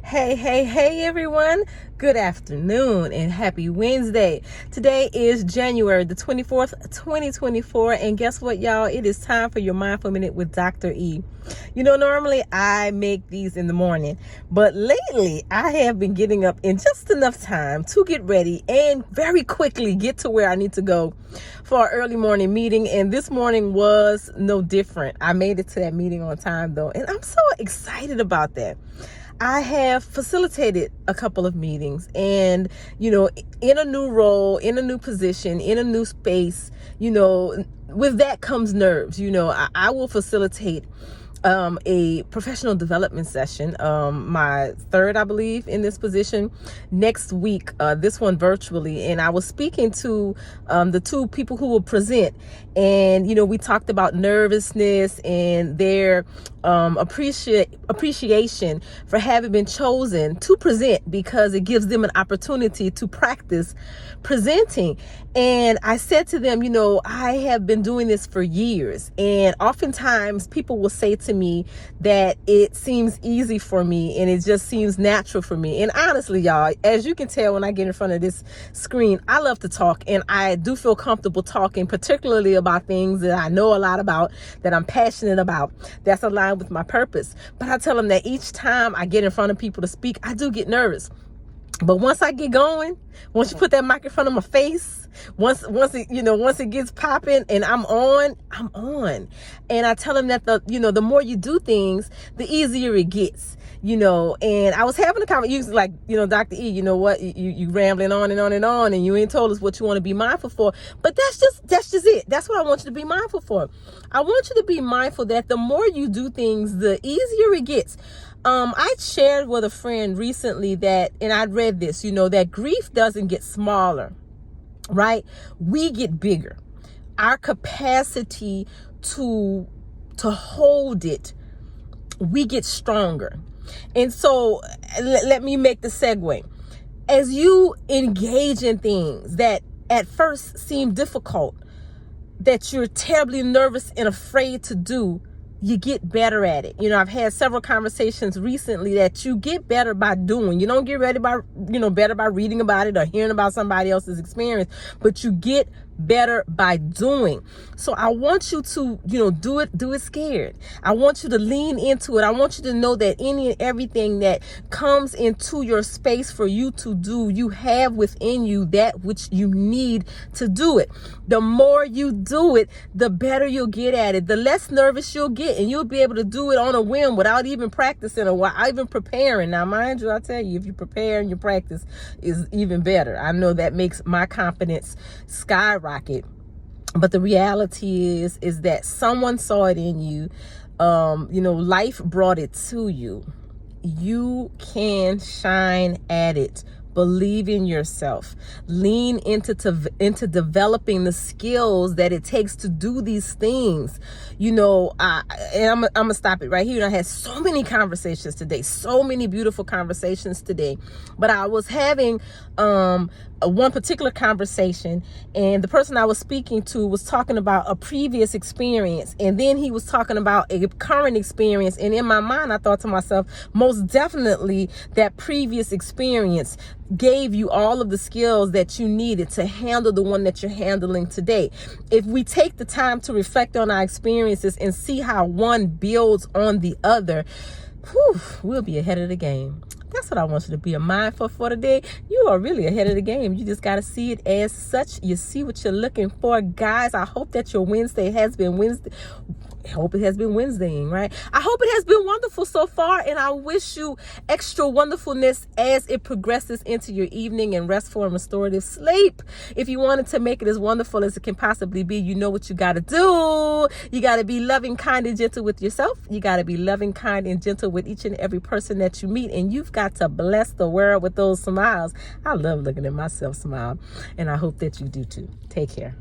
Hey, everyone. Good afternoon and happy Wednesday. Today is January the 24th, 2024. And guess what, y'all? It is time for your Mindful Minute with Dr. E. Normally I make these in the morning, but lately I have been getting up in just enough time to get ready and very quickly get to where I need to go for our early morning meeting. And this morning was no different. I made it to that meeting on time though, and I'm so excited about that. I have facilitated a couple of meetings and, in a new role, in a new position, in a new space, with that comes nerves. I will facilitate a professional development session, my third, I believe, in this position next week, this one virtually. And I was speaking to the two people who will present, and we talked about nervousness and their appreciation for having been chosen to present because it gives them an opportunity to practice presenting. And I said to them, I have been doing this for years, and oftentimes people will say to me that it seems easy for me and it just seems natural for me. And honestly, y'all, as you can tell when I get in front of this screen, I love to talk, and I do feel comfortable talking, particularly about things that I know a lot about, that I'm passionate about, that's aligned with my purpose. But I tell them that each time I get in front of people to speak, I do get nervous. But once I get going, once you put that mic in front of my face, once it gets popping and I'm on. And I tell them that the more you do things, the easier it gets. And I was having a conversation, like, Dr. E, you rambling on and on and on, and you ain't told us what you want to be mindful for. But that's just it. That's what I want you to be mindful for. I want you to be mindful that the more you do things, the easier it gets. I shared with a friend recently that, and I'd read this, that grief doesn't get smaller, right? We get bigger. Our capacity to hold it, we get stronger. And so let me make the segue. As you engage in things that at first seem difficult, that you're terribly nervous and afraid to do, you get better at it. I've had several conversations recently that you get better by doing. You don't get ready by, better by reading about it or hearing about somebody else's experience, but you get better by doing. So I want you to, do it scared. I want you to lean into it. I want you to know that any and everything that comes into your space for you to do, you have within you that which you need to do it. The more you do it, the better you'll get at it, the less nervous you'll get, and you'll be able to do it on a whim without even practicing or without even preparing. Now, mind you, I tell you, if you prepare and you practice, is even better. I know that makes my confidence skyrocket. But the reality is that someone saw it in you. Life brought it to you. You can shine at it. Believe in yourself. Lean into developing the skills that it takes to do these things. I'm gonna stop it right here. I had so many conversations today, so many beautiful conversations today. But I was having one particular conversation, and the person I was speaking to was talking about a previous experience, and then he was talking about a current experience. And in my mind, I thought to myself, most definitely that previous experience gave you all of the skills that you needed to handle the one that you're handling today. If we take the time to reflect on our experiences and see how one builds on the other, we'll be ahead of the game. That's what I want you to be mindful for today. You are really ahead of the game. You just got to see it as such. You see what you're looking for. Guys, I hope that your Wednesday has been Wednesday. I hope it has been Wednesdaying, right? I hope it has been wonderful so far, and I wish you extra wonderfulness as it progresses into your evening and restful and restorative sleep. If you wanted to make it as wonderful as it can possibly be, you know what you got to do. You got to be loving, kind, and gentle with yourself. You got to be loving, kind, and gentle with each and every person that you meet, and you've got to bless the world with those smiles. I love looking at myself smile, and I hope that you do too. Take care.